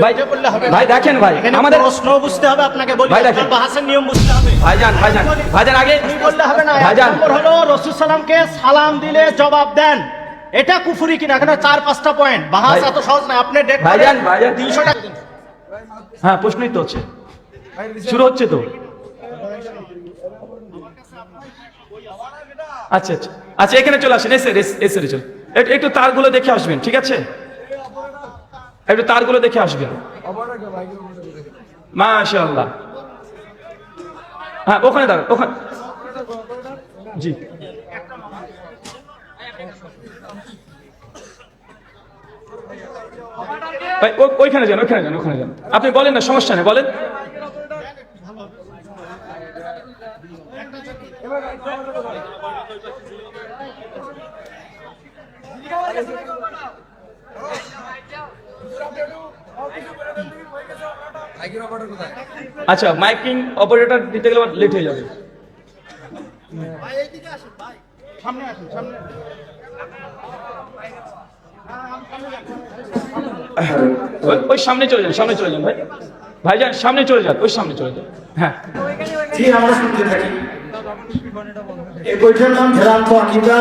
ভাই ভাই দেখেন ভাই আমাদের প্রশ্ন বুঝতে হবে আপনাকে বলি ভাই দেখেন বাহাসের নিয়ম বুঝতে হবে ভাইজান আগে বললে হবে না ভাইজান নম্বর হলো রাসূল সাল্লামকে সালাম দিলে জবাব দেন এটা কুফরি কিনা এখানে 4-5টা পয়েন্ট বাহাস এত সহজ না আপনি ডেট ভাইজান 300 টাকা হ্যাঁ প্রশ্নই তো হচ্ছে শুরু হচ্ছে তো আচ্ছা আচ্ছা আচ্ছা এখানে চলে আসেন এসে চল একটু তারগুলো দেখে আসবেন ঠিক আছে একটু তারগুলো দেখে আসবেন মাশাআল্লাহ হ্যাঁ ওখানে দাঁড়ান ওখানে জি ভাই ওইখানে যান আপনি বলেন না সমস্যা নেই বলেন আচ্ছা মাইকিং অপারেটর দিতে গেলে লেট হয়ে যাবে ওই সামনে চলে যান ভাই ভাইজান সামনে চলে যান ওই সামনে চলে যান হ্যাঁ জি আমরা শুনতে থাকি এই বইটার নাম ভেদান্ত আকীদা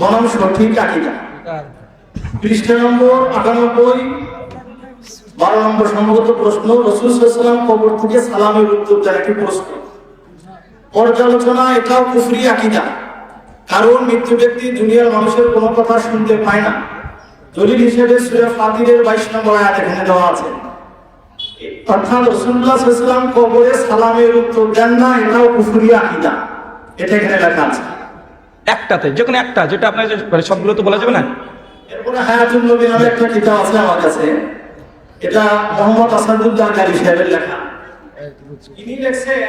বনাম সঠিক আকীদা পৃষ্ঠা নম্বর 98 12 নম্বর সম্ভবত প্রশ্ন রাসূল সাল্লাল্লাহু আলাইহি ওয়াসাল্লাম কবর থেকে সালামের উত্তর দেন একটি প্রশ্ন পর্যালোচনা এটাও কুফরি আকীদা কারণ মৃত্যু ব্যক্তি দুনিয়ার মানুষের কোনো কথা শুনতে পায় না দলিল হিসেবে সূরা ফাতিরের 22 নম্বর আয়াত এখানে দেওয়া আছে অর্থাৎ রাসূলুল্লাহ সাল্লাল্লাহু আলাইহি ওয়াসাল্লাম কবরে সালামের উত্তর দেন না এটাও কুফরি আকীদা এটা এখানে লেখা আছে একটাতে যে কোনো একটা যেটা আপনার সবগুলো তো বলা যাবে না এরপরে হায়াতুন নবী নামে একটা কিতাব আছে আমার কাছে এটা মোহাম্মদ আসাদুল্লাহ গালি সাহেবের লেখা ইনি লেখছেন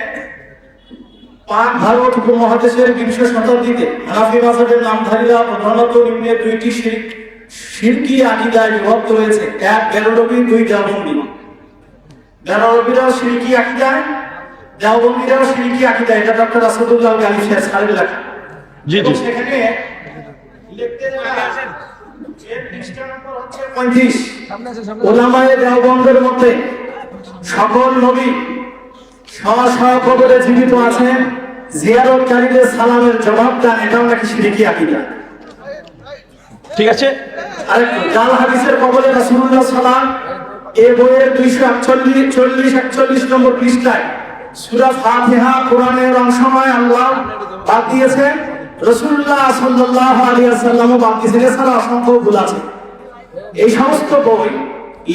পাক ভারত উপমহাদেশের 20 শতাব্দীতে হানাফি মাযহাবের নামধারীরা প্রধানত নিম্নে দুইটি শিরকি আকীদায় বিভক্ত হয়েছে এক বেরলভী দুই দেওবন্দি বেরলভীরাও শিরকি আকীদায় দেওবন্দিরাও শিরকি আকীদায় এটা ডক্টর আসাদুল্লাহ গালি সাহেবের লেখা জি জি সেখানে লিখতে আসেন এর পৃষ্ঠা নম্বর হচ্ছে 35 উলামায়ে দেওবন্দের মতে সকল নবী কবরে জীবিত আছেন জিয়ারতকারীদের সালামের জবাব দেন এটাও নাকি শিরকি আকীদা ঠিক আছে আরেকটু জাল হাদিসের কবরে রাসূলুল্লাহ সাল্লাম এই বইয়ের 241 নম্বর পৃষ্ঠায় সূরা ফাতিহা কোরআনের অংশময় আল্লাহ বাদ দিয়েছেন রাসূলুল্লাহ সাল্লাল্লাহু আলাইহি ওয়াসাল্লামও বাদ দিয়েছেন এছাড়া অসংখ্য ভুল আছে এই সমস্ত বই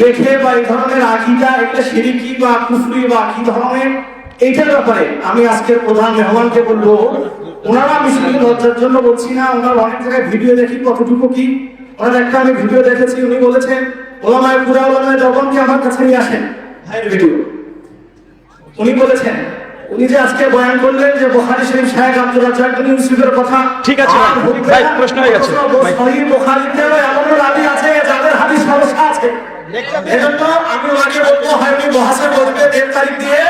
লেখে বা এই ধরনের আকীদা এটা শিরকি বা কুফরি বা কি ধরনের এইটার ব্যাপারে আমি আজকের প্রধান মেহমানকে বলবো ওনারা আমি শুধু লজ্জার জন্য বলছি না ওনার অনেক জায়গায় ভিডিও দেখি কতটুকু কি ওনার একটা আমি ভিডিও দেখেছি উনি বলেছেন ওলামায়ে পুরা ওলামায়ে দেওবন্দকে আমার কাছে নিয়ে আসেন ভাইয়ের ভিডিও উনি বলেছেন উনি যে আজকে বয়ান করলেন যে বুখারী শরীফ শাইখ আব্দুর রাজ্জাক বিন ইউসুফের কথা ঠিক আছে ভাই প্রশ্ন হয়ে গেছে সহিহ বুখারীতে এমন রাবী আছে যাদের হাদিস সমস্যা আছে এজন্য আমি ওনাকে বলবো হয় উনি বহাসের বলতে 1.5 তারিখ দিয়ে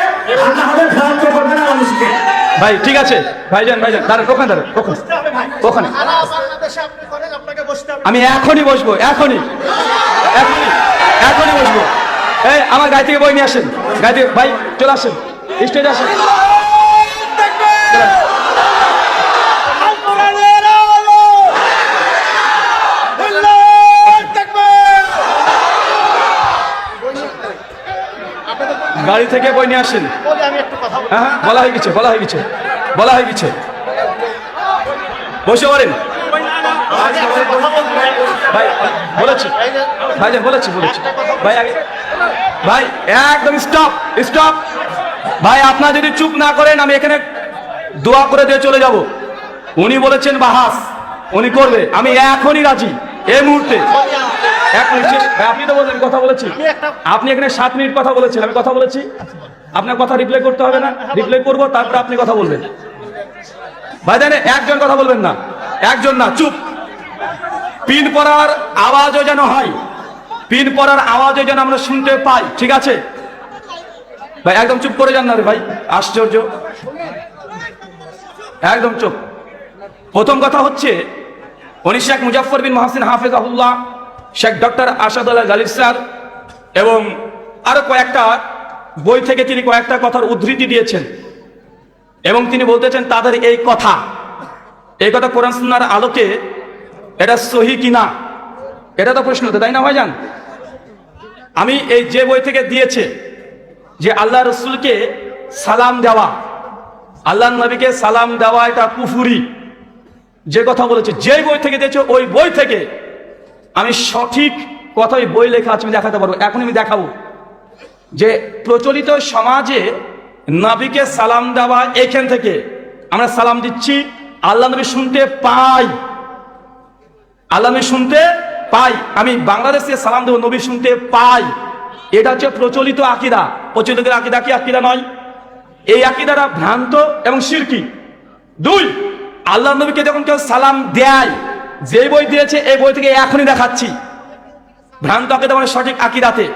আর না হলে ভ্রান্ত করবে না মানুষকে ভাই ঠিক আছে ভাইজান দাঁড়ান ওখানে সারা বাংলাদেশে আপনি করেন আপনাকে বসতে হবে আমি এখনই বসবো এখনই বসবো এই আমার গাড়ি থেকে বই নিয়ে আসেন গাড়ি থেকে ভাই চলে আসেন স্টেজে আসেন গাড়ি থেকে বই নিয়ে আসেন আমি একটু কথা বলি হ্যাঁ বলা হয়ে গেছে বসে পড়েন ভাই বলেছি ভাইজান বলেছি ভাই আগে ভাই একদম স্টপ ভাই আপনারা যদি চুপ না করেন আমি এখানে দোয়া করে দিয়ে চলে যাব উনি বলেছেন বাহাস উনি করবে আমি এখনই রাজি এই মুহূর্তে 1 মিনিট আপনি তো বললেন কথা বলেছি আপনি এখানে 7 মিনিট কথা বলেছেন আমি কথা বলেছি আপনার কথা রিপ্লাই করতে হবে না রিপ্লাই করবো তারপরে আপনি কথা বলবেন ভাইজান একজন কথা বলবেন না একজন না চুপ পিন পড়ার আওয়াজও যেন হয় আমরা শুনতে পাই ঠিক আছে ভাই একদম চুপ করে যান না রে ভাই আশ্চর্য একদম চুপ প্রথম কথা হচ্ছে উনি শেখ মুজাফফর বিন Muhsin হাফেজাহুল্লাহ Sheikh doctor Asadullah Ghalib sir এবং আরো কয়েকটা বই থেকে তিনি কয়েকটা কথার উদ্ধৃতি দিয়েছেন এবং তিনি বলতেছেন তাদের এই কথা কোরআন সুন্নাহর আলোকে এটা সহি কিনা, এটা তো প্রশ্ন, তো তাই না ভাইজান? আমি এই যে বই থেকে দিয়েছে যে আল্লাহ রসুলকে সালাম দেওয়া, আল্লাহ নবীকে সালাম দেওয়া এটা কুফুরি, যে কথা বলেছে যে বই থেকে দিয়েছে ওই বই থেকে আমি সঠিক কথা, ওই বই লেখা আছে আমি দেখাতে পারবো। এখন আমি দেখাবো যে প্রচলিত সমাজে নবীকে সালাম দেওয়া, এখান থেকে আমরা সালাম দিচ্ছি, আল্লাহ নবী শুনতে পাই, আল্লাহ নবী শুনতে পাই, আমি বাংলাদেশে সালাম দেবো নবী শুনতে পাই, এটা হচ্ছে প্রচলিত আকীদা। প্রচলিত আকীদা কি আকীদা নয়? এই আকীদাটা ভ্রান্ত এবং শিরকি। দুই, আল্লাহ নবীকে যখন কেউ সালাম দেয়, যে বই দিয়েছে এই বই থেকে এখনই দেখাচ্ছি, ভ্রান্ত আকীদা মানে সঠিক আকীদাতে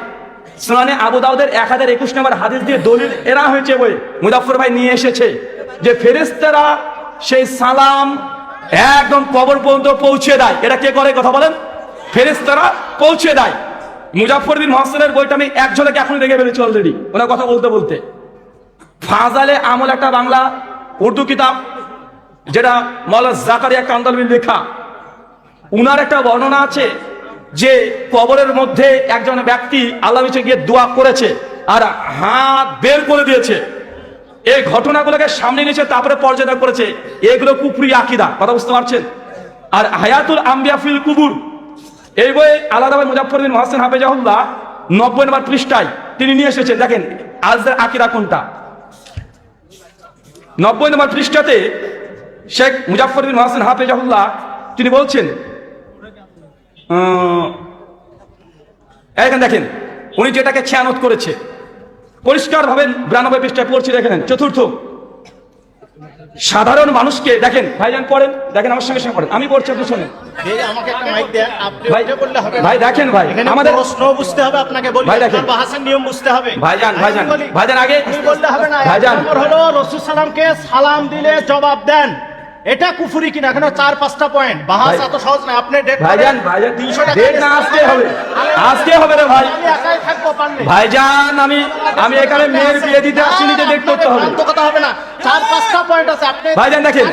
সুনানে আবু দাউদের 1021 নম্বর হাদিস দিয়ে দলিল এরা হয়েছে বই মুজাফফর ভাই নিয়ে এসেছে যে ফেরেশতারা সেই সালাম একদম কবর পর্যন্ত পৌঁছে দেয়। এটা কে করে কথা বলেন? ফেরেশতারা পৌঁছে দেয়। মুজাফফর বিন মুহসিনের বইটা আমি এক ঝলকে এখনই দেখে ফেলেছি অলরেডি, ওনার কথা বলতে বলতে। ফাজালে আমল একটা বাংলা উর্দু কিতাব, যেটা মাওলানা জাকারিয়া কান্দালবির লেখা, উনার একটা বর্ণনা আছে যে কবরের মধ্যে একজন ব্যক্তি আল্লাহ নিচে গিয়ে দোয়া করেছে আর হাত বের করে দিয়েছে। এই ঘটনাগুলোকে সামনে নিয়েছে, তারপরে পর্যালোচনা করেছে এগুলো কুফরি আকীদা। কথা বুঝতে পারছেন? আর হায়াতুল আম্বিয়া ফিল কুবুর এই বই আলাদাভাবে মুজাফফর বিন মুহসিন হাফেজাহুল্লাহ 90 নম্বর পৃষ্ঠায় তিনি নিয়ে এসেছেন। দেখেন আজদের আকীদা কোনটা, 90 নম্বর পৃষ্ঠাতে শেখ মুজাফফর বিন মুহসিন হাফেজাহুল্লাহ তিনি বলছেন, এখানে দেখেন উনি যেটাকে খেয়ানত করেছে পরিষ্কার ভাবে 92 পৃষ্ঠায় পড়ছি। দেখেন চতুর্থ, সাধারণ মানুষকে দেখেন ভাইজান পড়েন, দেখেন আমার সঙ্গে সঙ্গে পড়েন, আমি পড়ছি আপনি শোনেন। আমাকে একটা মাইক দেন, আপনি ভাই ওইটা বললে হবে না। ভাই দেখেন ভাই আমাদের প্রশ্ন বুঝতে হবে, আপনাকে বলি ভাই দেখেন বাহাসের নিয়ম বুঝতে হবে। ভাইজান আগে আপনি বলতে হবে না। ভাইজান নম্বর হলো রাসূল সালামকে সালাম দিলে জবাব দেন, এটা কুফরি কিনা? এখানে 4-5টা পয়েন্ট, বাহাস এত সহজ না। আপনি ডেট ভাইজান 300 টাকা ডেট না আজকে হবে রে ভাই। আমি একাই থাকবো পারলে ভাইজান আমি এখানে মেয়ের বিয়ে দিতে আসিনি যে ডেট করতে হবে, তো কথা হবে না। 4-5টা পয়েন্ট আছে, আপনি ভাইজান দেখেন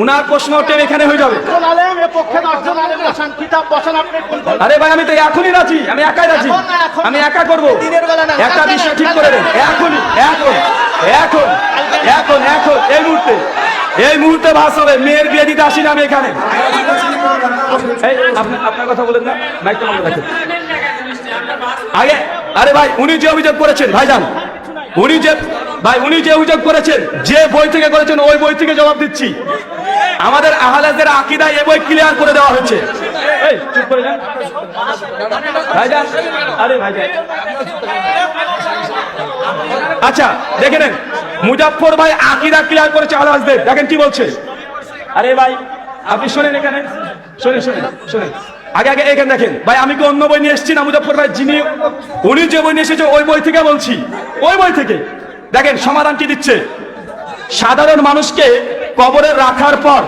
উনার প্রশ্ন এখানে হয়ে যাবে। আলেম এ পক্ষে 10 জন আলেম বসান, কিতাব বসান, আপনি কোন কোন? আরে ভাই আমি তো এখনই রাজি, আমি একাই রাজি, আমি একা করব। দিনের বেলা না, একটা বিষয় ঠিক করে দেন এখনই, এখন এই মুহূর্তে ভাস হবে। মেয়ের বিয়ে দিতে আসিনি আমি এখানে। আপনার কথা বলেন না, মাইকটা বন্ধ রাখেন আগে। আরে ভাই উনি যে অভিযোগ করেছেন ভাইজান, উনি যে অভিযোগ করেছেন, যে বই থেকে করেছেন ওই বই থেকে জবাব দিচ্ছি। আমাদের আহলাদের আকীদা এই বই ক্লিয়ার করে দেওয়া হয়েছে। এই চুপ করে যান ভাইজান, আরে ভাইজান আচ্ছা দেখে নেন, মুজাফফর ভাই আকীদা ক্লিয়ার করেছে আহলাদের, দেখেন কি বলছে। আরে ভাই আপনি শোনেন, এখানে শোনেন আগে এখানে দেখেন ভাই, আমি কি অন্য বই নিয়ে এসেছি না? মুজাফফর ভাই উনি যে বই নিয়ে এসেছে ওই বই থেকে বলছি, ওই বই থেকে দেখেন সমাধান কি দিচ্ছে। সাধারণ মানুষকে কবরে রাখার পর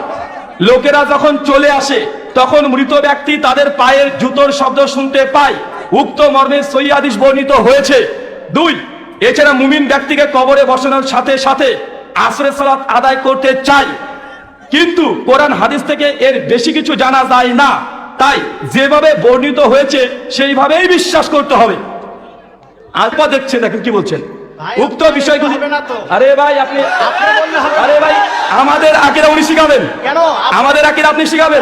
লোকেরা যখন চলে আসে তখন মৃত ব্যক্তি তাদের পায়ের জুতোর শব্দ শুনতে পায়, উক্ত মর্মে সহিহ হাদিস বর্ণিত হয়েছে। 2, এছাড়া মুমিন ব্যক্তিকে কবরে বসানোর সাথে সাথে আসরের সালাত আদায় করতে চায়, কিন্তু কোরআন হাদিস থেকে এর বেশি কিছু জানা যায় না, তাই যেভাবে বর্ণিত হয়েছে সেইভাবেই বিশ্বাস করতে হবে। আলপা দেখছেন, দেখেন কি বলছেন উক্ত বিষয়গুলি। আরে ভাই আপনি আরে ভাই আমাদের আকীদা উনি শিখাবেন কেন? আমাদের আকীদা আপনি শিখাবেন?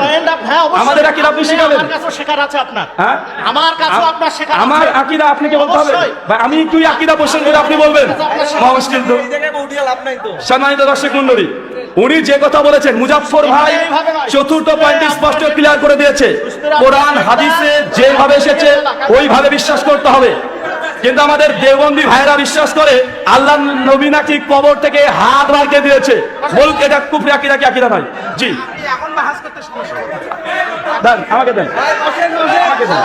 আমাদের আকীদা আপনি শিখাবেন? আমার কাছে শেখার আছে আপনার। হ্যাঁ আমার কাছে আপনার শেখার আছে। আমার আকীদা আপনাকে বলতে হবে ভাই। আমি তুই আকীদা প্রশ্ন করে আপনি বলবেন মুশকিল তো। সম্মানিত দর্শক মণ্ডলী, উনি যে কথা বলেছেন মুজাফফর ভাই চতুর্থ পয়েন্টটি স্পষ্ট ক্লিয়ার করে দিয়েছে। কোরআন হাদিসে যেভাবে এসেছে ওইভাবে বিশ্বাস করতে হবে। কিন্তু আমাদের দেওবন্দি ভাইরা বিশ্বাস করে আল্লাহ নবী নাকি কবর থেকে হাত বাড়িয়ে দিয়েছে, বল এটা কুফরি আকীদা কি আকীদা নয়? জি এখন বাহাস করতে দেন, আমাকে দেন, আমাকে দেন।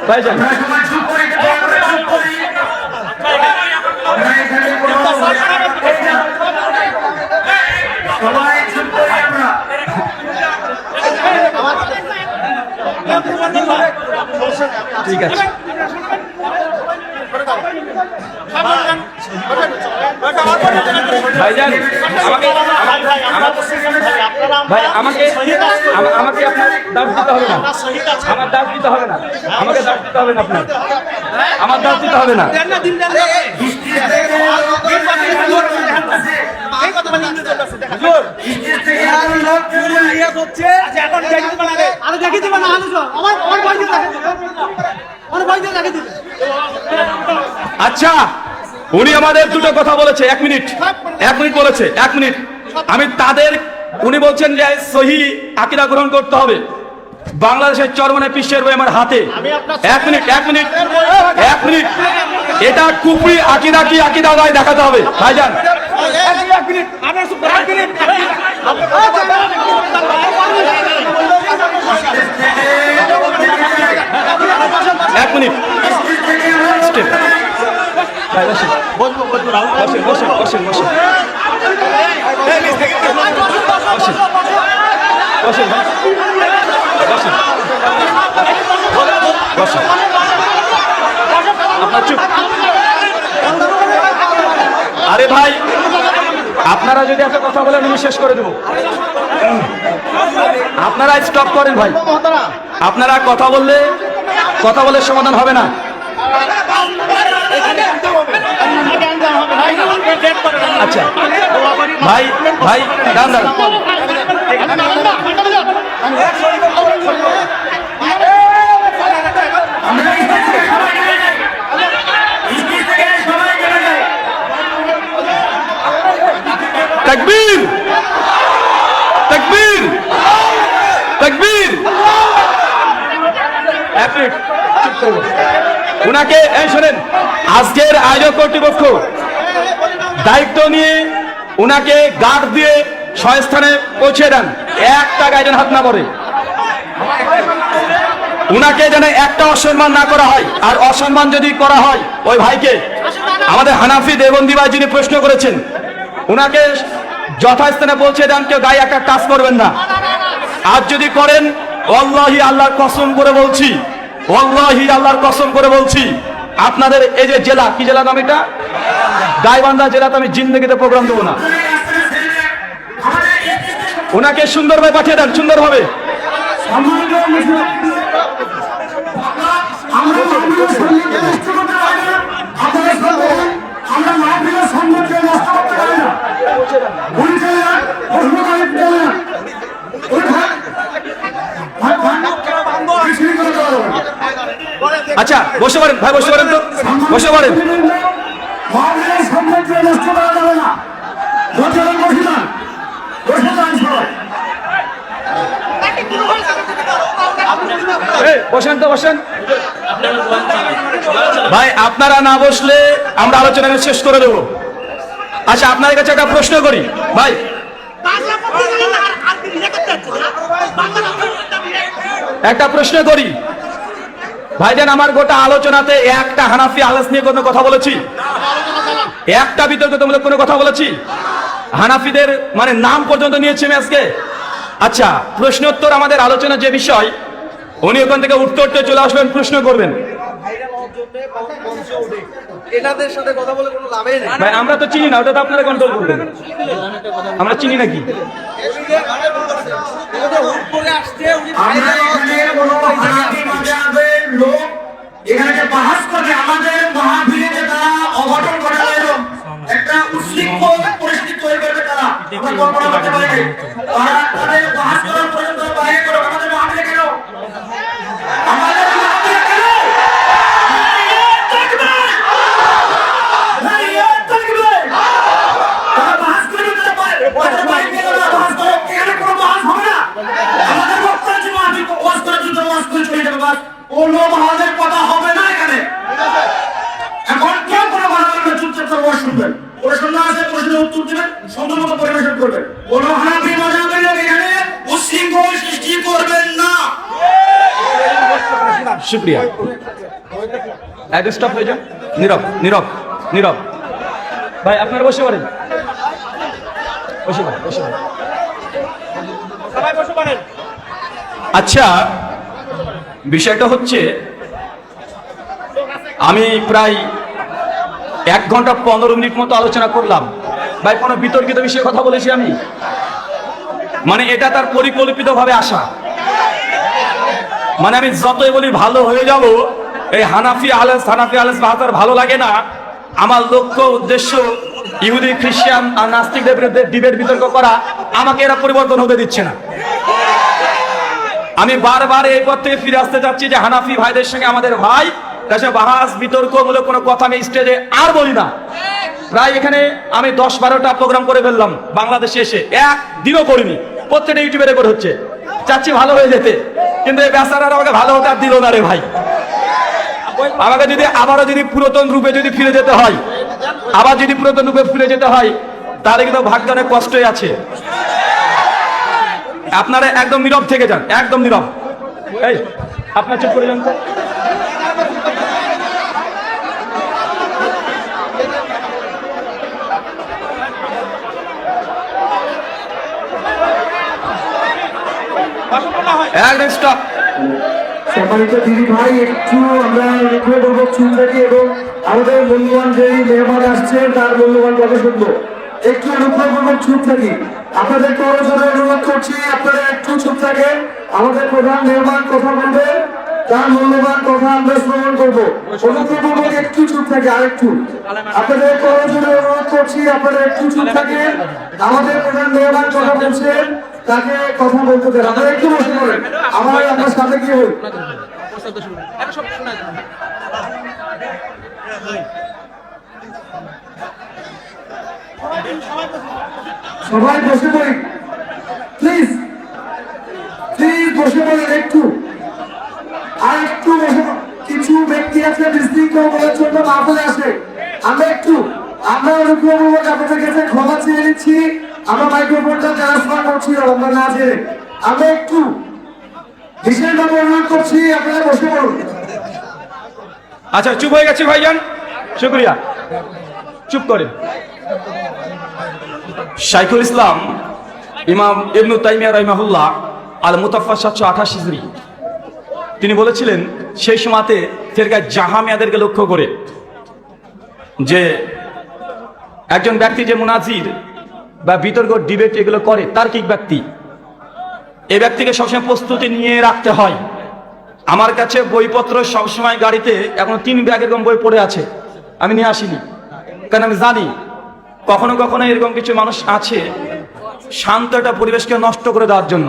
ভাইজান ঠিক আছে। ভাইজান আমাকে ভাই আমাকে আমাকে আপনার দাস দিতে হবে না, আমার দাস দিতে হবে না, আমাকে দাস দিতে হবে না, আপনার আমার দাস দিতে হবে না। আচ্ছা উনি আমাদের দুটো কথা বলেছে, 1 মিনিট বলেছে, 1 মিনিট। আমি তাদের, উনি বলছেন যে সহি আকীদা গ্রহণ করতে হবে, বাংলাদেশের চরমনে পিসের বই আমার হাতে। 1 মিনিট, এটা কুফরি আকীদা কি আকীদা নয় দেখাতে হবে ভাইজান। 1 মিনিট স্টেপ ভাই, বসেন বসেন বসেন বসেন বসেন বসেন বসেন বসেন আপনার চুপ। আরে ভাই আপনারা যদি একটা কথা বলেন আমি শেষ করে দেবো। আপনারা স্টপ করেন ভাই, আপনারা কথা বললে সমাধান হবে না। আচ্ছা ভাই ভাই দাঁড়ান দাঁড়ান, তাকবীর তাকবীর তাকবীর। এক মিনিট চুপ করুন। উনাকে এই শোনেন, আজকের আয়োজক কর্তৃপক্ষ দায়িত্ব নিয়ে উনাকে গার্ড দিয়ে স্থানে পৌঁছে দেন, একটা গাইডেন হাত না পড়ে, উনাকে যেন একটা অসম্মান না করা হয়। আর অসম্মান যদি করা হয় ওই ভাইকে, আমাদের হানাফি দেবন্দি ভাই যিনি প্রশ্ন করেছেন, উনাকে যথাস্থানে পৌঁছে দেন, কেউ গায়ে একটা কাজ করবেন না। আর যদি করেন, ওয়াল্লাহি আল্লাহর কসম করে বলছি, ওয়াল্লাহি আল্লাহর কসম করে বলছি, আপনাদের এই যে জেলা, কি জেলা নাম এটা, গাইবান্ধা জেলাতে আমি জিন্দগিতে প্রোগ্রাম দেবো না। ওনাকে সুন্দরভাবে পাঠিয়ে দেন, সুন্দরভাবে। আচ্ছা বসে পারেন ভাই, বসে পারেন তো, বসে পারেন। বসেন তো, বসেন ভাই। আপনারা না বসলে আমরা আলোচনা শেষ করে দেবো। আচ্ছা আপনার কাছে একটা প্রশ্ন করি ভাই, একটা প্রশ্ন করি ভাইজান, আমার গোটা আলোচনাতে একটা হানাফি আহলাস নিয়ে কোনো কথা বলেছি? একটা বিতর্কমূলক কোনো কথা বলেছি? হানাফিদের মানে নাম পর্যন্ত নিয়েছি আমি আজকে? আচ্ছা প্রশ্নোত্তর আমাদের আলোচনা যে বিষয়, উনি ওখান থেকে উত্তরটা চলে আসবেন, প্রশ্ন করবেন। এনাদের সাথে কথা বলে কোনো লাভই নেই ভাই, আমরা তো চিনি না, ওটা তো আপনারা কন্ট্রোল করবেন। আমরা চিনি নাকি? এখানে বাহাস করে আমাদের মাহফিলে তারা অঘটন ঘটালো এবং একটা উচ্ছৃঙ্খল পরিস্থিতি তৈরি করবে, তারা আমরা কল্পনা করতে পারি। তারা তাদের বাহাস করার পর্যন্ত বাইরে করে আমাদের মাহফিলে কেন, আমাদের মাহফিলে কেন তারা বাহাস করে দিতে পারে, তাদের বাইরে করে বাহাস করে, এখানে কোনো বাহাস হবে না। আমাদের বক্তব্য যে মাহফিল ওয়াজ করে যুদ্ধ ওয়াজ করে চলে যাবে, বাস কোনো বাহাসের কথা হবে না এখানে। এখন কেউ কোনো কথা বলবে, চুপচাপ করে ওয়াজ শুনবেন, প্রশ্ন আছে প্রশ্নের উত্তর দিবেন, সুন্দর মতো পরিবেশন করবেন। কোনো হানাফি মাযহাবের লোক এখানে উচ্ছৃঙ্খল সৃষ্টি করবেন না। শুকরিয়া। একটু স্টপ হয়ে যান, নীরব নীরব নীরব। ভাই আপনারা বসে পড়েন, বসে পড়েন, বসে পড়েন, সবাই বসে পড়েন। আচ্ছা বিষয়টা হচ্ছে আমি প্রায় 1 ঘন্টা 15 মিনিট মতো আলোচনা করলাম। ভাই কোনো বিতর্কিত বিষয়ে কথা বলেছি আমি? মানে এটা তার পরিকল্পিতভাবে আসা। মানে আমি যতই বলি ভালো হয়ে যাব, এই হানাফি আহলেস ভাষার ভালো লাগে না। আমার লক্ষ্য উদ্দেশ্য ইহুদি খ্রিস্টান আর নাস্তিকদের বিরুদ্ধে ডিবেট বিতর্ক করা। আমাকে এরা পরিবর্তন হতে দিচ্ছে না। আমি বারবার এই পথ থেকে ফিরে আসতে চাচ্ছি যে হানাফি ভাইদের সঙ্গে আমাদের ভাই, তাছাড়া বাহাস বিতর্কমূলক কোনো কথা আমি স্টেজে আর বলি না। প্রায় এখানে আমি 10-12টা প্রোগ্রাম করে ফেললাম বাংলাদেশে এসে, একদিনও করিনি। প্রত্যেকটা ইউটিউবে রেকর্ড হচ্ছে। চাচ্ছি ভালো হয়ে যেতে, কিন্তু এই বেচারারা আমাকে ভালো হতে আর দিল না রে ভাই। আমাকে যদি আবারও যদি পুরাতন রূপে যদি ফিরে যেতে হয়, আবার যদি পুরাতন রূপে ফিরে যেতে হয়, তাহলে কিন্তু ভাগ্য অনেক কষ্টই আছে। আপনারা একদম নীরব থেকে যান, একদম নীরব। এই আপনার চুপ করে যান তো। একদম স্টপ। সম্মানিত দিদি ভাই, একটু আমরা রিকোয়েস্ট করবো চুপ থাকি এবং আমাদের মূল্যবান যে মেহমান আসছেন তার মূল্যবান কথা শুনবো। একটু অনুগ্রহ করবো চুপ থাকি। আপনাদের করজোরে অনুরোধ করছি আপনারা একটু চুপ থাকেন। আমাদের প্রধান মেহমান কথা বলবে, তার মূল্যবান কথা আমরা শ্রবণ করবো। অনুগ্রহ করবো একটু চুপ থাকে, আরেকটু আপনাদের করজোরে অনুরোধ করছি আপনারা একটু চুপ থাকেন। আমাদের প্রধান মেহমান কথা বলছেন, তাকে কথা বলতে দেন। আপনারা একটু বসে পড়েন, আমার সাথে কি হল। সবাই বসে পড়ি প্লিজ, প্লিজ বসে পড়েন একটু, আর একটু বসে। কিছু ব্যক্তি আছে বিশৃঙ্খল বলার জন্য মাহফিলে আসে। আমরা অনুগ্রহপূর্বক আপনাদের কাছে ক্ষমা চেয়ে নিচ্ছি। আমরা মাইক্রোফোনটা ট্রান্সফার করছি, আমরা না জেনে। আমরা একটু বিশেষভাবে অনুরোধ করছি আপনারা বসে পড়ুন। আচ্ছা চুপ হয়ে গেছে ভাইজান, শুকরিয়া। চুপ করেন। শাইখুল ইসলাম ইমাম ইবনে তাইমিয়া রাহিমাহুল্লাহ আল মুতাফা 728 হিজরি, তিনি বলেছিলেন সেই সময়তে ফেরকা জাহামিয়াদেরকে লক্ষ্য করে যে একজন ব্যক্তি যে মুনাজির বা বিতর্ক ডিবেট এগুলো করে, তার্কিক ব্যক্তি, এই ব্যক্তিকে সবসময় প্রস্তুতি নিয়ে রাখতে হয়। আমার কাছে বইপত্র সবসময় গাড়িতে এখন 3 ব্যাগ এরকম বই পড়ে আছে, আমি নিয়ে আসিনি। কারণ আমি জানি কখনো কখনো এরকম কিছু মানুষ আছে শান্ত একটা পরিবেশকে নষ্ট করে দেওয়ার জন্য।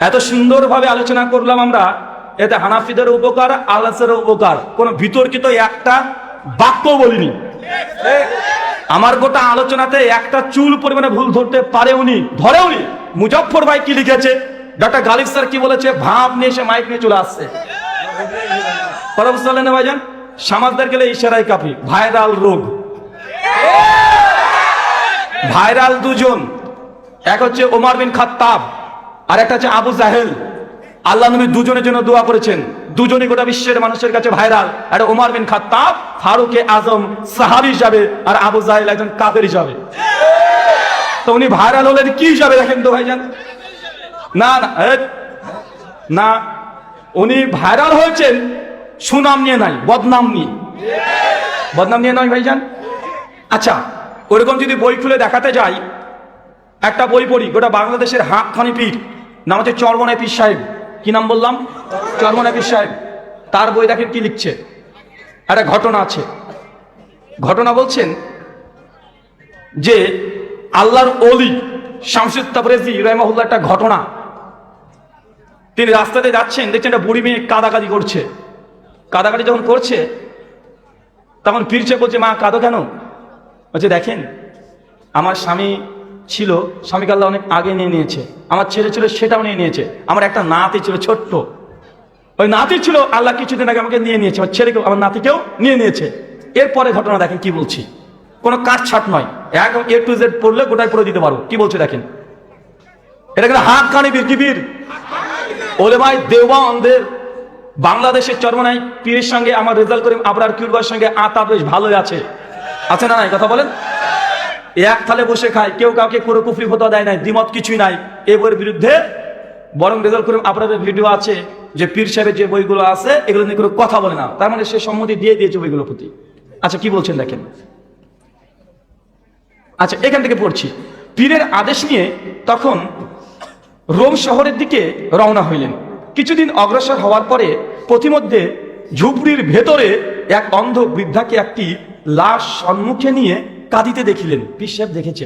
এত সুন্দরভাবে আলোচনা করলাম আমরা, এতে হানাফিদের উপকার, আহলেসের উপকার, কোনো বিতর্কিত একটা বাক্য বলিনি। আমার গোটা আলোচনাতে একটা চুল পরিমাণে ভুল ধরতে পারেওনি, ধরেওনি। মুজফ্ফর ভাই কি লিখেছে, ডক্টর গালিব স্যার কি বলেছে, ভাব নিয়ে এসে মাইক নিয়ে চলে আসছে। কথা বুঝতে পারলেন না ভাইজান? সমাজদের গেলে ইশারাই কাফি। ভাইরাল রোগ, ভাইরাল দুজন, এক হচ্ছে ওমর বিন খাত্তাব আর একটা হচ্ছে আবু জাহেল। আল্লাহ নবী দুজনের জন্য দোয়া করেছেন, দুজনই গোটা বিশ্বের মানুষের কাছে ভাইরাল। আর ওমর বিন খাত্তাব ফারুকে আজম সাহাবী হিসাবে, আর আবু জাহেল একজন কাফের হিসাবে। তো উনি ভাইরাল হলেন কি হিসাবে দেখেন তো ভাইজান? না না না, উনি ভাইরাল হয়েছেন সুনাম নিয়ে নাই, বদনাম নিয়ে। বদনাম নিয়ে নয় ভাইজান। আচ্ছা, ওরকম যদি বই খুলে দেখাতে যাই, একটা বই পড়ি, গোটা বাংলাদেশের হাতখানি পীর, নাম হচ্ছে চরমনাই পীর সাহেব। কি নাম বললাম? চরমনাই পীর সাহেব। তার বই দেখেন কি লিখছে। একটা ঘটনা আছে। ঘটনা বলছেন যে আল্লাহর ওলি শামসুদ তাবরেজি রাহিমাহুল্লাহ একটা ঘটনা। তিনি রাস্তাতে যাচ্ছেন, দেখছেন একটা বুড়ি মেয়ে কাদাকাদি করছে। কাদাকাদি যখন করছে তখন ফিরছে, বলছে মা কাঁদো কেন? বলছে দেখেন আমার স্বামী ছিল, স্বামীকে আল্লাহ অনেক আগে নিয়ে নিয়েছে। আমার ছেলে ছিল, সেটাও নিয়ে নিয়েছে। আমার একটা নাতি ছিল ছোট্ট, ওই নাতি ছিল, আল্লাহ কিছুদিন আগে আমাকে নিয়ে নিয়েছে। আমার ছেলেকেও, আমার নাতিকেও নিয়ে নিয়েছে। এরপরে ঘটনা দেখেন কি বলছি, কোনো কাটছাট নয়, একদম A to Z পড়লে গোটায় পড়ে দিতে পারো। কি বলছে দেখেন, এটা কিন্তু হাত খানি বীর। কি বীর? ওলেমাই দেওবন্দের বাংলাদেশের চরমনাই পীরের সঙ্গে আমার রেজাল্ট করিম আবরার কিউরবার সঙ্গে আতা বেশ ভালোই আছে না নাই? কথা বলেন। এক থালে বসে খায়, কেউ কাউকে কোনো কুফরি ফতোয়া দেয় নাই, দ্বিমত কিছুই নাই। এ বইয়ের বিরুদ্ধে বরং রেজাল্ট করিম আপনাদের ভিডিও আছে, যে পীর সাহেবের যে বইগুলো আছে এগুলো নিয়ে কোনো কথা বলে না, তার মানে সে সম্মতি দিয়ে দিয়েছে বইগুলোর প্রতি। আচ্ছা কি বলছেন দেখেন। আচ্ছা এখান থেকে পড়ছি, পীরের আদেশ নিয়ে তখন রোম শহরের দিকে রওনা হইলেন। কিছুদিন অগ্রসর হওয়ার পরে পথিমধ্যে ঝুপড়ির ভেতরে এক অন্ধ বৃদ্ধাকে একটি লাশ সম্মুখে নিয়ে কাঁদিতে দেখিলেন। পীর সাহেব দেখেছে।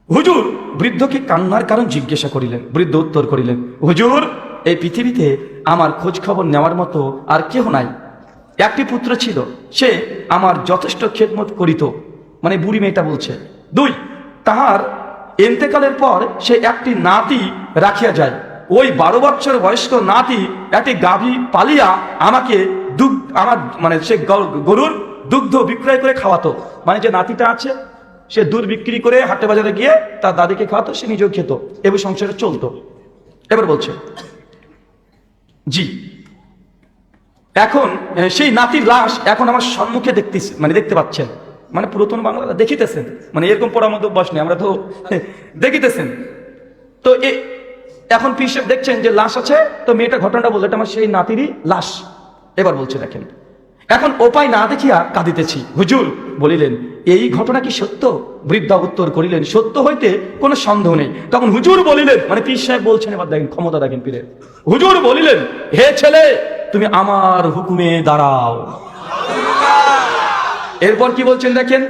হুজুর বৃদ্ধকে কান্নার কারণ জিজ্ঞাসা করিলেন। বৃদ্ধ উত্তর করিলেন, হুজুর এই পৃথিবীতে আমার খোঁজ খবর নেওয়ার মতো আর কেহ নাই। একটি পুত্র ছিল, সে আমার যথেষ্ট খেদমত করিত, মানে বুড়ি মেয়েটা বলছে। 2, তাহার এন্তেকালের পর সে একটি নাতি রাখিয়া যায়। ওই 12 বছর বয়স্ক নাতি একটি গাভী পালিয়া আমাকে আমার মানে সে গরুর দুগ্ধ বিক্রয় করে খাওয়াতো। মানে যে নাতিটা আছে সে দুধ বিক্রি করে হাটে বাজারে গিয়ে তার দাদিকে খাওয়াতো, সে নিজেও খেত, এবং সংসারে চলতো। এবার বলছে জি, এখন সেই নাতির লাশ এখন আমার সম্মুখে দেখতে পাচ্ছেন, মানে পুরাতন বাংলা দেখিতেছেন, মানে এরকম পড়ার মতো বয়স নেই, আমরা তো দেখিতেছেন। তো এখন পীর সাহেব দেখছেন যে লাশ আছে, তো মেয়েটা ঘটনাটা বললো এটা আমার সেই নাতিরই লাশ। এবার বলছে দেখেন, এখন উপায় না দেখিয়া কাঁদিতেছি। হুজুর বলিলেন, এই ঘটনা কি সত্য? বৃদ্ধা উত্তর করিলেন, সত্য হইতে কোনো সন্দেহ নেই। তখন হুজুর বলিলেন, মানে পীর সাহেব বলছেন, এবার দেখেন ক্ষমতা দেখেন পীরের। হুজুর বলিলেন, হে ছেলে তুমি আমার হুকুমে দাঁড়াও। এরপর কি বলছেন দেখেন,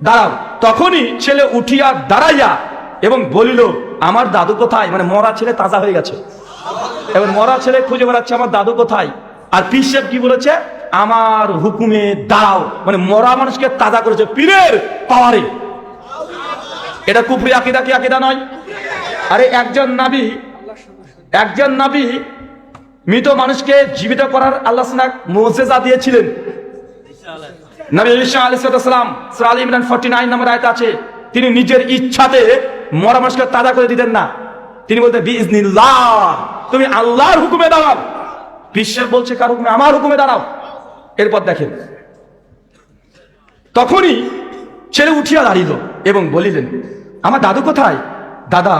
দাঁড়াও। তখনই ছেলে উঠিয়া দাঁড়াইয়া এবং বলিল, আমার দাদু কোথায়? মানে মরা ছেলে তাজা হয়ে গেছে, এবার মরা ছেলে খুঁজে বেড়াচ্ছে আমার দাদু কোথায়। আর পীর সাহেব কি বলেছে, আমার হুকুমে দাঁড়াও, মানে মরা মানুষকে তাজা করেছে পীরের পাওয়ারে। এটা কুফরি আকীদা কি আকীদা নয়? আরে একজন নবী মৃত মানুষকে জীবিত করার আল্লাহ মুজিজা দিয়েছিলেন। নবী ঈসা আলাইহিস সালাম সূরা আল ইমরান 49 নম্বর আয়াত আছে, তিনি নিজের ইচ্ছাতে মরা মানুষকে তাজা করে দিতেন না, তিনি বলতেন বিইজনিল্লাহ, তুমি আল্লাহর হুকুমে দাঁড়াও। বিশ্বের বলছে কার হুকুমে? আমার হুকুমে দাঁড়াও। এরপর দেখেন, তখনই ছেলে উঠিয়া দাঁড়িল এবং বলিলেন, আমার দাদু কোথায়? দাদা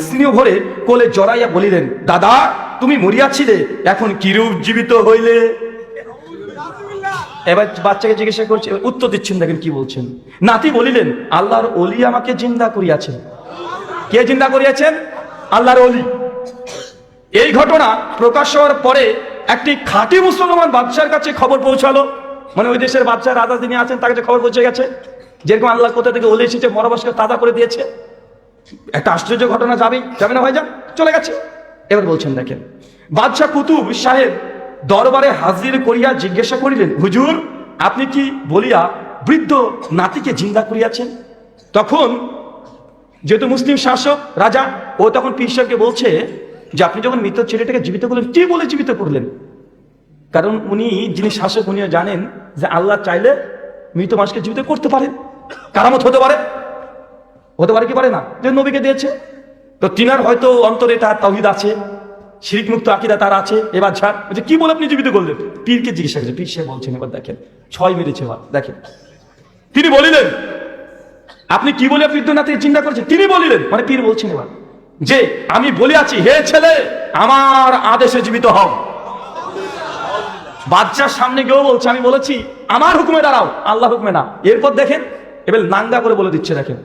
স্নেহ ভরে কোলে জড়াইয়া বলিলেন, দাদা তুমি মরিয়াছিলে, এখন কিরূপ জীবিত হইলে? এবার বাচ্চাকে জিজ্ঞাসা করছে, উত্তর দিচ্ছেন, দেখেন কি বলছেন। নাতি বলিলেন, আল্লাহর ওলি আমাকে জিন্দা করিয়াছেন। কে জিন্দা করিয়াছেন? আল্লাহর ওলি। এই ঘটনা প্রকাশ হওয়ার পরে একটি খাঁটি মুসলমান বাদশার কাছে খবর পৌঁছালো, মানে ওই দেশের বাদশা রাজা যিনি আছেন তার কাছে খবর পৌঁছে গেছে, যেরকম আল্লাহ কোথা থেকে ওলি এসেছে, মরাবাসকে তাজা করে দিয়েছে। একটা আশ্চর্য ঘটনা যাবে না ভাইজান, চলে গেছে। এবার বলছেন দেখেন, বাদশাহ কুতুব সাহেব দরবারে হাজির করিয়া জিজ্ঞাসা করিলেন, হুজুর আপনি কি বলিয়া বৃদ্ধ নাতিকে জিন্দা করিয়াছেন? তখন যেহেতু মুসলিম শাসক রাজা, ও তখন পীর সাহেবকে বলছে যে আপনি যখন মৃত ছেলেটাকে জীবিত করলেন, কি বলে জীবিত করলেন? কারণ উনি যিনি শাসক, উনিও জানেন যে আল্লাহ চাইলে মৃত মানুষকে জীবিত করতে পারেন, কারামত হতে পারে কি পারে না, যে নবীকে দিয়েছে। তো তিনার হয়তো অন্তরে তার তাওহীদ আছে, শিরক মুক্ত আকীদা তার আছে। এবার ছাড়, কি বলে আপনি জীবিত করলেন? পীরকে জিজ্ঞাসা করেছে, পীর সাহেব বলছেন, এবার দেখেন 6 মেরেছে। দেখেন তিনি বলিলেন, আপনি কি বলে বৃদ্ধ নাতিকে চিন্তা করেছেন? তিনি বলিলেন, মানে পীর বলছেন এবার, যে আমি বলিয়াছি, হে ছেলে আমার আদেশে জীবিত হও। বাদশার সামনে গিয়েও বলছে, আমি বলেছি আমার হুকুমে দাঁড়াও, আল্লাহ হুকুমে না। এরপর দেখেন এবার নাঙ্গা করে বলে দিচ্ছে। দেখেন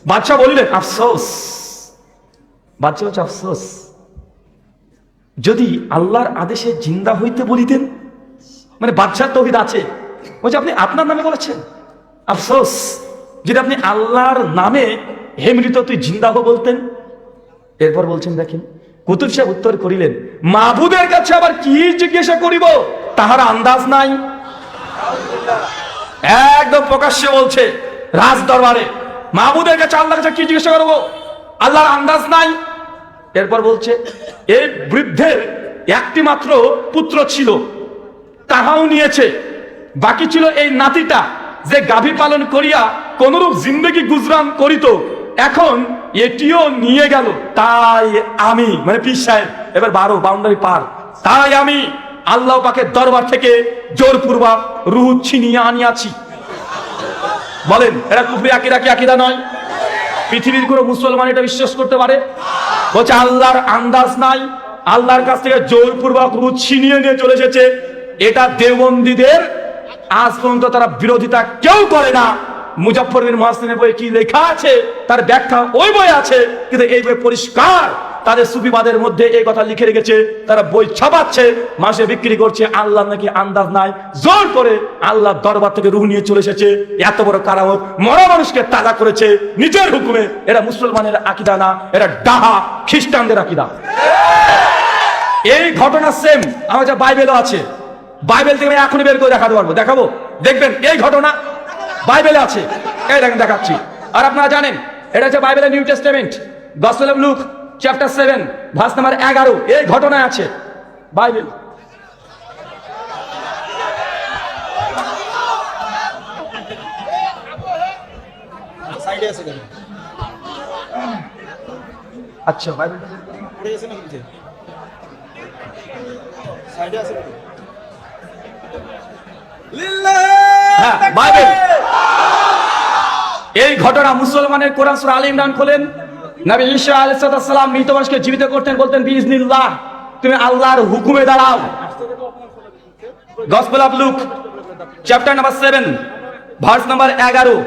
বাদশা বলিলেন, আফসোস। বাদশা বলছে, আফসোস, যদি আল্লাহর আদেশে জিন্দা হইতে বলিতেন। মানে বাদশার তাওহীদ আছে, বলছে আপনি আপনার নামে বলেছেন, আফসোস যদি আপনি আল্লাহর নামে হে মৃত তুই জিন্দা হো বলতেন। এরপর বলছেন দেখেন, কুতুব সাহেব উত্তর করিলেন, মাবুদের কাছে আবার কি জিজ্ঞাসা করিব তাহার আন্দাজ নাই। একদম প্রকাশ্যে বলছে রাজ দরবারে, মাবুদের কাছে আল্লাহর কাছে কি জিজ্ঞাসা করবো, আল্লাহর আন্দাজ নাই। এরপর বলছে, এই বৃদ্ধের একটি মাত্র পুত্র ছিল, তাহাও নিয়েছে, বাকি ছিল এই নাতিটা, যে গাভী পালন করিয়া কোনরূপ জিন্দেগি গুজরান করিত, এখন এটিও নিয়ে গেল। তাই আমি, মানে পীর সাহেব এবার 12 বাউন্ডারি পার, তাই আমি আল্লাহ পাকের দরবার থেকে জোরপূর্বক রূহ ছিনিয়ে আনিয়াছি। বলেন এটা কুফরি আকীদা কি আকীদা নয়? পৃথিবীর কোনো মুসলমান এটা বিশ্বাস করতে পারে? বলছে আল্লাহর আন্দাজ নাই, আল্লাহর কাছ থেকে জোরপূর্বক রুদ ছিনিয়ে নিয়ে চলে এসেছে, এটা দেওবন্দীদের আজ পর্যন্ত তারা বিরোধিতা কেউ করে না। মুজাফফর বিন মুহসিনের বইয়ে কি লেখা আছে তার ব্যাখ্যা ওই বই আছে, কিন্তু এই বই পরিষ্কার তাদের সুফিবাদের মধ্যে এই কথা লিখে রেখেছে। তারা বই ছাপাচ্ছে, মাসে বিক্রি করছে, আল্লাহ নাকি আন্দাজ নাই, জোর করে আল্লাহর দরবার থেকে রূহ নিয়ে চলে এসেছে। এত বড় কারামত, মরা মানুষকে তাজা করেছে নিজের হুকুমে। এরা মুসলমানের আকীদা না, এরা ডাহা খ্রিস্টানদের আকীদা। এই ঘটনা সেম আমার যা বাইবেলও আছে, বাইবেল থেকে আমি এখনই বের করে দেখাতে পারবো, দেখাবো, দেখবেন এই ঘটনা বাইবেলে আছে। এই দেখেন দেখাচ্ছি। আর আপনারা জানেন এটা হচ্ছে বাইবেলের new testament, gospel of look chapter 7 verse number 11, এই ঘটনা আছে বাইবেল। আচ্ছা বাইবেল বাইবেল। এই ঘটনা মুসলমানের কোরআন সূরা আলে ইমরান খোলেন, নবী ঈসা আলাইহিস সালাম মৃত মানুষকে জীবিত করতেন, বলতেন বিইজনিল্লাহ, তুমি আল্লাহর হুকুমে দাঁড়াও। Gospel of look chapter number 7 verse number 11।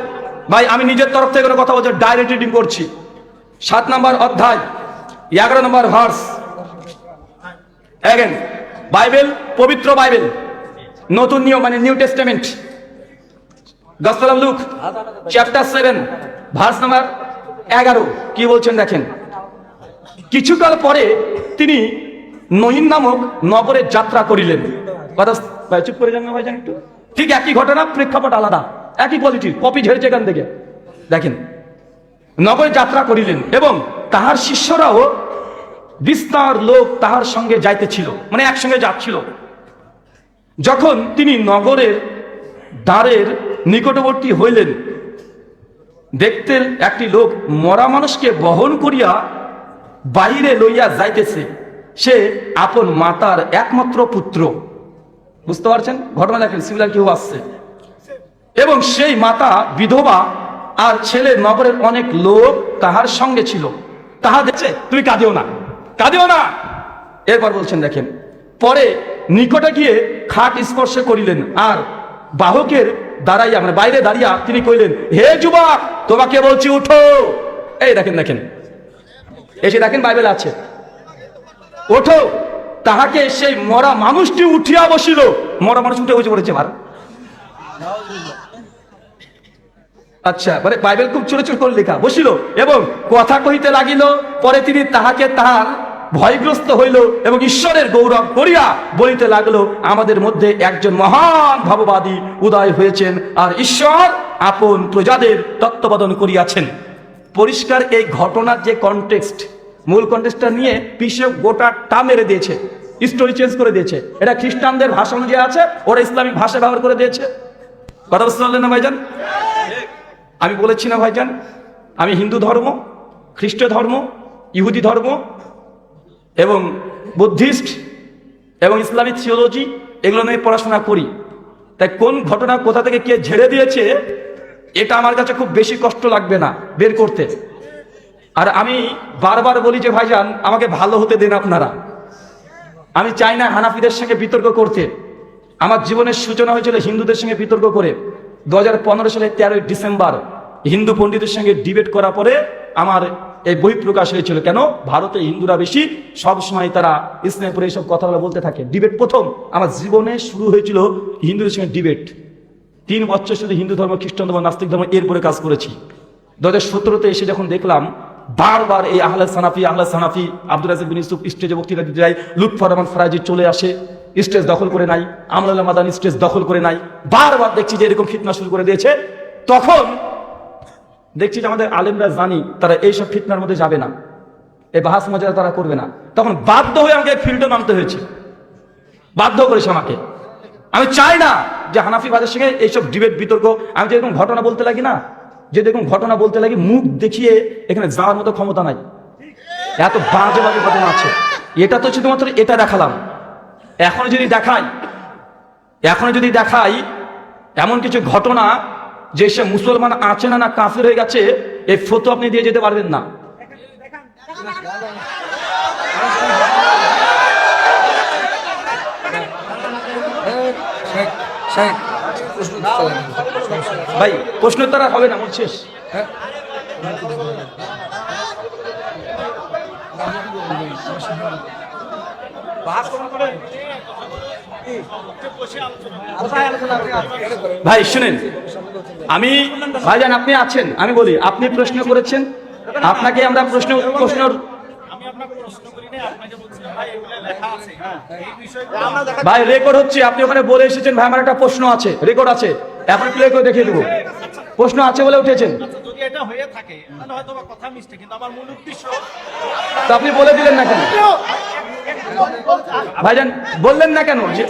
ভাই আমি নিজের তরফ থেকে কোনো কথা বলছি, ডাইরেক্ট রিডিং করছি। 7 নম্বর অধ্যায় 11 নম্বর ভার্স। এগেন বাইবেল, পবিত্র বাইবেল, নতুন নিয়ম মানে new testament, gospel of look chapter 7 verse number 11 কি বলছেন দেখেন। কিছুকাল পরে তিনি নহিন নামক নগরে যাত্রা করিলেন। কথা ভাই চুপ করে যান না ভাইজান একটু। ঠিক একই ঘটনা, প্রেক্ষাপট আলাদা, একই পজিটিভ, কপি ঝেড়েছে এখান থেকে। দেখেন, নগরে যাত্রা করিলেন এবং তাহার শিষ্যরাও বিস্তার লোক তাহার সঙ্গে যাইতেছিল, মানে একসঙ্গে যাচ্ছিল। যখন তিনি নগরের দ্বারের নিকটবর্তী হইলেন, দেখতেন একটি লোক মরা মানুষকে বহন করিয়া বাহিরে লইয়া যাইতেছে, সে আপন মাতার একমাত্র পুত্র। বুঝতে পারছেন ঘটনা? দেখেন সিমিলার কেউ আসছে। এবং সেই মাতা বিধবা, আর ছেলে নগরের অনেক লোক তাহার সঙ্গে ছিল। তাহা দেখছে, তুমি কাঁদিও না, কাঁদিও না। এরপর বলছেন দেখেন, পরে নিকটে গিয়ে খাট স্পর্শ করিলেন, আর বাহকের দাঁড়াইয়া মানে বাইরে দাঁড়িয়া তিনি কইলেন, হে যুবক, তোমাকে বলছি উঠো। এই দেখেন দেখেন, এসে দেখেন বাইবেল আছে, ওঠো। তাহাকে সেই মরা মানুষটি উঠিয়া বসিল। মরা মানুষ উঠে বসে পড়েছে ভার। আচ্ছা, মানে বাইবেল খুব ছোট ছোট করে লেখা, বসিল এবং কথা কহিতে লাগিল। পরে তিনি তাহাকে তাহার ভয়গ্রস্ত হইল এবং ঈশ্বরের গৌরব করিয়া বলিতে লাগলো, আমাদের মধ্যে একজন মহান ভাববাদী উদয় হয়েছেন, আর ঈশ্বর আপন প্রজাদের তত্ত্বাবধান করিয়াছেন। পরিষ্কার এই ঘটনার যে কনটেক্সট, মূল কনটেক্সটটা নিয়ে পিছে গোটা টা মেরে দিয়েছে, স্টোরি চেঞ্জ করে দিয়েছে। এটা খ্রিস্টানদের ভাষা অনুযায়ী আছে, ওরা ইসলামিক ভাষা ব্যবহার করে দিয়েছে। কথা বুঝতে পারলেন না ভাইজান? আমি বলেছি না ভাইজান, আমি হিন্দু ধর্ম, খ্রিস্ট ধর্ম, ইহুদি ধর্ম এবং বুদ্ধিস্ট এবং ইসলামিক থিওলজি এগুলো নিয়ে পড়াশোনা করি। তাই কোন ঘটনা কোথা থেকে কে ঝেড়ে দিয়েছে এটা আমার কাছে খুব বেশি কষ্ট লাগবে না বের করতে। আর আমি বারবার বলি যে ভাইজান আমাকে ভালো হতে দেন আপনারা। আমি চাই না হানাফিদের সঙ্গে বিতর্ক করতে। আমার জীবনের সূচনা হয়েছিল হিন্দুদের সঙ্গে বিতর্ক করে। 2015 সালে 13 ডিসেম্বর হিন্দু পণ্ডিতের সঙ্গে ডিবেট করার পরে আমার এই বই প্রকাশ হয়েছিল। কেন? ভারতে হিন্দুরা বেশি, সবসময় তারা ইসলামের পরে এইসব কথাগুলো বলতে থাকে। ডিবেট প্রথম আমার জীবনে শুরু হয়েছিল হিন্দুদের সঙ্গে ডিবেট। 3 বছর শুধু হিন্দু ধর্ম, খ্রিস্টান ধর্ম, নাস্তিক ধর্ম এরপরে কাজ করেছি। 2017-তে এসে যখন দেখলাম বারবার এই আহলে সানাফি আব্দুল রাজ্জাক বিন ইউসুফ স্টেজে বক্তৃতা দিতে যায়, লুৎফর রহমান ফরাজি চলে আসে, স্টেজ দখল করে নাই, আমরুল্লাহ মাদানী স্টেজ দখল করে নাই, বারবার দেখছি যে এরকম ফিতনা শুরু করে দিয়েছে। তখন দেখছি যে আমাদের আলেমরা জানি তারা এইসব ফিতনার মধ্যে যাবে না, এই বাহাস মজা তারা করবে না। তখন বাধ্য হয়ে আমাকে ফিল্ডে নামতে হয়েছে, বাধ্য করেছে আমাকে। আমি চাই না যে হানাফিবাদের সঙ্গে এইসব ডিবেট বিতর্ক। আমি যেরকম ঘটনা বলতে লাগি না, যে দেখুন ঘটনা বলতে লাগি, মুখ দেখিয়ে এখানে যাওয়ার মতো ক্ষমতা নাই, এত বাজে বাজে ঘটনা আছে। এটা তো শুধুমাত্র এটা দেখালাম। এখনো যদি দেখাই এমন কিছু ঘটনা যে সে মুসলমান আছে না কাফের হয়ে গেছে, এই ফটো আপনি দিয়ে যেতে পারবেন না। ভাই প্রশ্নোত্তর আর হবে না, মোট শেষ। ভাই শুনেন, আমি ভাইজান আপনি আছেন, আমি বলি আপনি প্রশ্ন করেছেন, আপনাকে আমরা প্রশ্ন ভাই রেকর্ড হচ্ছে, আপনি ওখানে বলে এসেছেন ভাই আমার একটা প্রশ্ন আছে, রেকর্ড আছে, এখন প্লে করে দেখিয়ে দেবো। প্রশ্ন আছে বলে উঠেছেন, যদি এটা হয়ে থাকে তাহলে হয়তো বা কথা মিষ্টি, কিন্তু আমার মূল উদ্দেশ্য তো আপনি বলে দিলেন না কেন ভাইজান, বললেন না কেন যে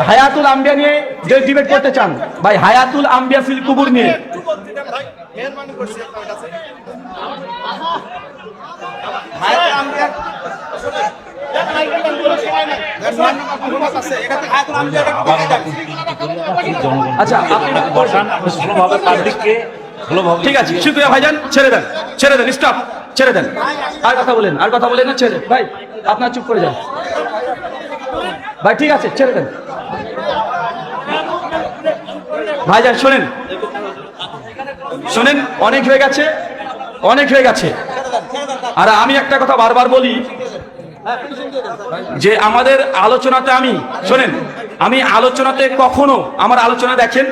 হায়াতুল আম্বিয়া নিয়ে যে ডিবেট করতে চান? ভাই হায়াতুল আম্বিয়া ফিল কুবুর নিয়ে মেহরবানি করছি আপনার কাছে। আচ্ছা ঠিক আছে, শুক্রিয়া ভাইজান, ছেড়ে দেন, ছেড়ে দেন, স্টপ, ছেড়ে দেন। আর কথা বলেন, আর কথা বলেন না, ছেড়ে দেন। ভাই আপনার চুপ করে যান ভাই, ঠিক আছে ছেড়ে দেন। ভাইজান শোনেন, শোনেন, অনেক হয়ে গেছে, অনেক হয়ে গেছে। আর আমি একটা কথা বারবার বলি যে আমাদের আলোচনাতে শোনেন, আমি আলোচনাতে কখনো আমার আলোচনা দেখেন,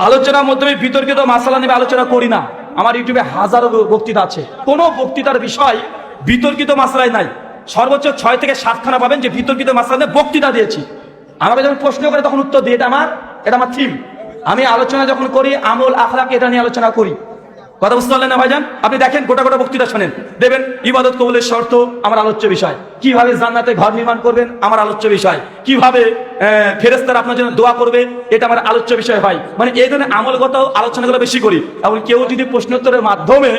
আলোচনার মাধ্যমে বিতর্কিত মাসালা নিয়ে আলোচনা করি না। আমার ইউটিউবে হাজারো বক্তৃতা আছে, কোনো বক্তৃতার বিষয় বিতর্কিত মাসালাই নাই। সর্বোচ্চ 6 থেকে 7 খানা পাবেন যে বিতর্কিত মাসালা নিয়ে বক্তৃতা দিয়েছি। আমাকে যখন প্রশ্ন করে তখন উত্তর দিই, এটা আমার থিম। আমি আলোচনা যখন করি আমল আখলাক এটা নিয়ে আলোচনা করি। কথা বুঝতে পারলেন না ভাইজান? আপনি দেখেন গোটা গোটা বক্তৃতা শোনেন, দেবেন ইবাদত কবুলের শর্ত আমার আলোচ্য বিষয়, কিভাবে জান্নাতে ঘর নির্মাণ করবেন আমার আলোচ্য বিষয়, কিভাবে ফেরেশতারা আপনার জন্য দোয়া করবে এটা আমার আলোচ্য বিষয় হয়। মানে এই ধরনের আমলগত আলোচনাগুলো বেশি করি। এবং কেউ যদি প্রশ্নোত্তরের মাধ্যমে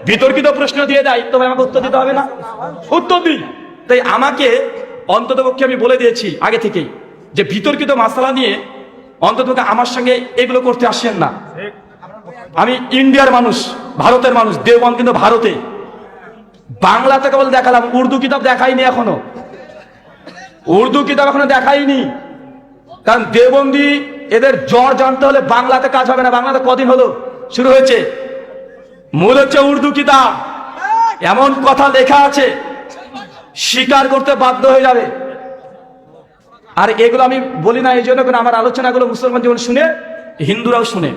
বিতর্কিত প্রশ্ন দিয়ে দেয় তবে আমাকে উত্তর দিতে হবে না, উত্তর দিই। তাই আমাকে অন্ততপক্ষে আমি বলে দিয়েছি আগে থেকেই যে বিতর্কিত মাসালা নিয়ে অন্ততপক্ষে আমার সঙ্গে এগুলো করতে আসেন না। আমি ইন্ডিয়ার মানুষ, ভারতের মানুষ, দেওবন্দ কিন্তু ভারতে, বাংলাতে কেবল দেখালাম, উর্দু কিতাব দেখাইনি এখনো, উর্দু কিতাব এখনো দেখাইনি। কারণ দেওবন্দি এদের জ্বর জানতে হলে বাংলাতে কাজ হবে না। বাংলাতে কদিন হলো শুরু হয়েছে, মূল হচ্ছে উর্দু কিতাব। এমন কথা লেখা আছে স্বীকার করতে বাধ্য হয়ে যাবে। আর এগুলো আমি বলি না এই জন্য, কারণ আমার আলোচনাগুলো মুসলমান যেমন শুনে হিন্দুরাও শুনে।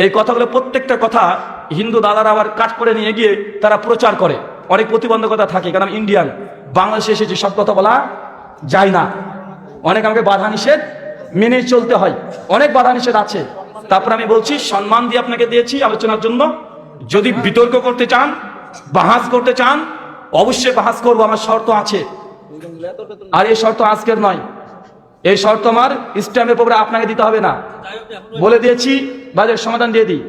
এই কথাগুলো প্রত্যেকটা কথা হিন্দু দাদারা আবার কাট করে নিয়ে গিয়ে তারা প্রচার করে। অনেক প্রতিবন্ধকতা থাকে, কারণ ইন্ডিয়ান, বাংলাদেশে এসেছে, সব কথা বলা যায় না। অনেক আমাকে বাধা নিষেধ মেনে চলতে হয়, অনেক বাধা নিষেধ আছে। তারপর আমি বলছি সম্মান দিয়ে আপনাকে দিয়েছি আলোচনার জন্য। যদি বিতর্ক করতে চান, বাহাস করতে চান, অবশ্যই বাহাস করবো, আমার শর্ত আছে। আর এই শর্ত আজকের নয়, এই শর্ত আমার ইসলামের উপরে আপনাকে দিতে হবে না, বলে দিয়েছি। বাজের সমাধান দিয়ে দিই,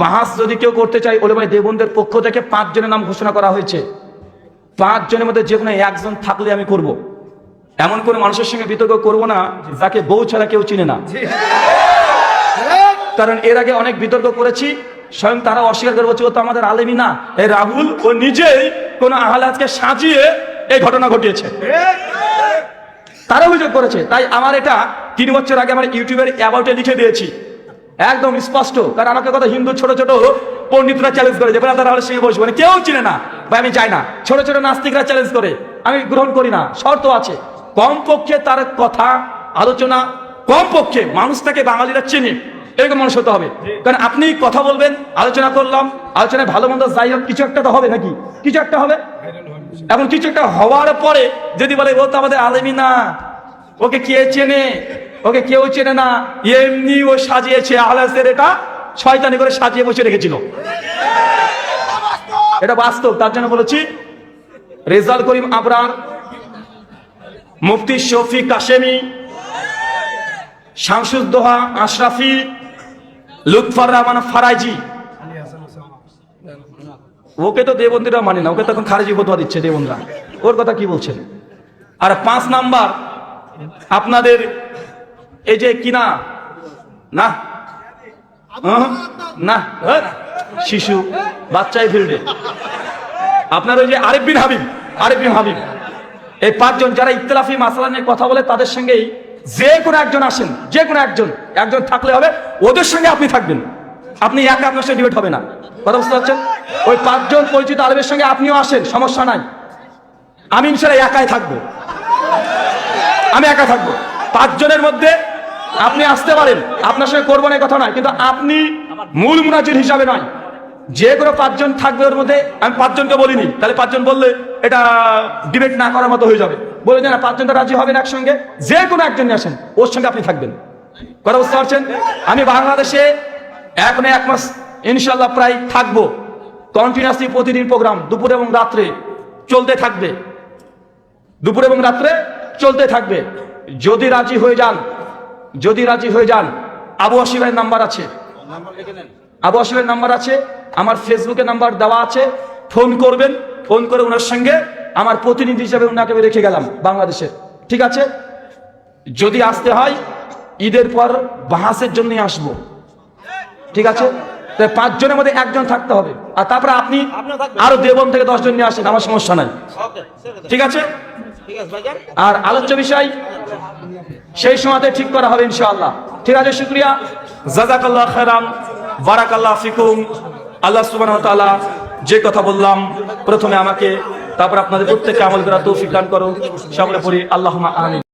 বাহাস যদি কেউ করতে চাই, ওলে ভাই দেবন্দের পক্ষ থেকে 5 জনের নাম ঘোষণা করা হয়েছে। 5 জনের মধ্যে যে কোনো একজন থাকলে আমি করব। এমন কোন মানুষের সঙ্গে বিতর্ক করব না যাকে বউ ছাড়া কেউ চিনে না। কারণ এর আগে অনেক বিতর্ক করেছি, স্বয়ং তারা অস্বীকার করে বলছে ও তো আমাদের আলেমই না। এই রাহুল ও নিজেই কোন আহলাদকে সাজিয়ে এই ঘটনা ঘটিয়েছে, তারা অভিযোগ করেছে। তাই আমার এটা 3 বছর আগে আমার ইউটিউবের অ্যাবাউটে লিখে দিয়েছি, একদম স্পষ্ট। কারণ আমাকে কথা হিন্দু ছোট ছোট পণ্ডিতরা চ্যালেঞ্জ করে যে তারা হলে সঙ্গে বসবো, মানে কেউ চিনে না ভাই, আমি চাই না। ছোট ছোট নাস্তিকরা চ্যালেঞ্জ করে, আমি গ্রহণ করি না। শর্ত আছে, কমপক্ষে তার কথা আলোচনা, কমপক্ষে মানুষটাকে বাঙালিরা চিনে এরকম মানুষ হতে হবে। কারণ আপনি কথা বলবেন, আলোচনা করলাম, আলোচনায় ভালো মন্দ যাই হোক কিছু একটা তো হবে নাকি, কিছু একটা হবে। এখন কিছু একটা হওয়ার পরে যদি বলে ও তো আমাদের আলেমই না, ওকে কে চেনে, ওকে কেউ চেনে না, এমনি ও সাজিয়েছে, আহলাদের এটা শয়তানি করে সাজিয়ে বসে রেখেছিল, এটা বাস্তব। তার জন্য বলেছি রেজাল করিম আবরার, মুফতি শফি কাশেমি, শামসুদ্দোহা আশরাফি, লুৎফর রহমান ফারাইজি, ওকে তো দেবন্দীরা মানে না, ওকে তখন খারেজি ফতোয়া দিচ্ছে দেবন্দরা, ওর কথা কি বলছেন? আর 5 নাম্বার আপনাদের এই যে কিনা না না শিশু বাচ্চাই ফিল্ডে আপনার ওই যে আরিফ বিন হাবিব, এই 5 জন যারা ইখতিলাফি মাসালা নিয়ে কথা বলে তাদের সঙ্গেই যে কোনো একজন আসেন, যে কোনো একজন থাকলে হবে, ওদের সঙ্গে আপনি থাকবেন। আপনি একা আপনার সঙ্গে ডিবেট হবে না, কথা বুঝতে পারছেন? ওই 5 জন পরিচিত আলেমের সঙ্গে আপনিও আসেন, সমস্যা নাই। আমি ইনশাআল্লাহ একাই থাকবো, আমি একা থাকবো। 5 জনের মধ্যে আপনি আসতে পারেন, আপনার সঙ্গে করবো না কথা নয়, কিন্তু আপনি মূল মুনাজির হিসাবে নয়। যে কোনো 5 জন থাকবে ওর মধ্যে, আমি 5 জনকে বলিনি, তাহলে 5 জন বললে এটা ডিবেট না করার মতো হয়ে যাবে। বলে যে না 5 জন তো রাজি হবেন একসঙ্গে, যে কোনো একজনই আসেন, ওর সঙ্গে আপনি থাকবেন, কথা বুঝতে পারছেন? আমি বাংলাদেশে এখন 1 মাস ইনশাল্লাহ প্রায় থাকবো, কন্টিনিউয়াসলি প্রতিদিন প্রোগ্রাম দুপুর এবং রাত্রে চলতে থাকবে, দুপুর এবং রাত্রে চলতে থাকবে। যদি রাজি হয়ে যান, আবু আসিফের নাম্বার আছে, আবু আসিফের নাম্বার আছে, আমার ফেসবুকে নাম্বার দেওয়া আছে, ফোন করবেন, ফোন করে ওনার সঙ্গে আমার প্রতিনিধি হিসেবে ওনাকে আমি রেখে গেলাম বাংলাদেশে, ঠিক আছে? যদি আসতে হয় ঈদের পর বাহাসের জন্য আসবো, ঠিক আছে? 5 জনের মধ্যে 1 জন থাকতে হবে, আর তারপরে আপনি আরো দেবন থেকে 10 জন নিয়ে আসেন, আমার সমস্যা নাই, ঠিক আছে? আর আলোচ্য বিষয় সেই সময়তে ঠিক করা হবে ইনশাআল্লাহ, ঠিক আছে? শুকরিয়া, জাযাকাল্লাহ খাইরান, বারাকাল্লাহ ফিকুম। আল্লাহ সুবহানাহু ওয়া তাআলা যে কথা বললাম প্রথমে আমাকে, তারপর আপনাদের প্রত্যেককে আমল করার তৌফিক দান করুন। সকলে পড়ি আল্লাহুম্মা আমিন।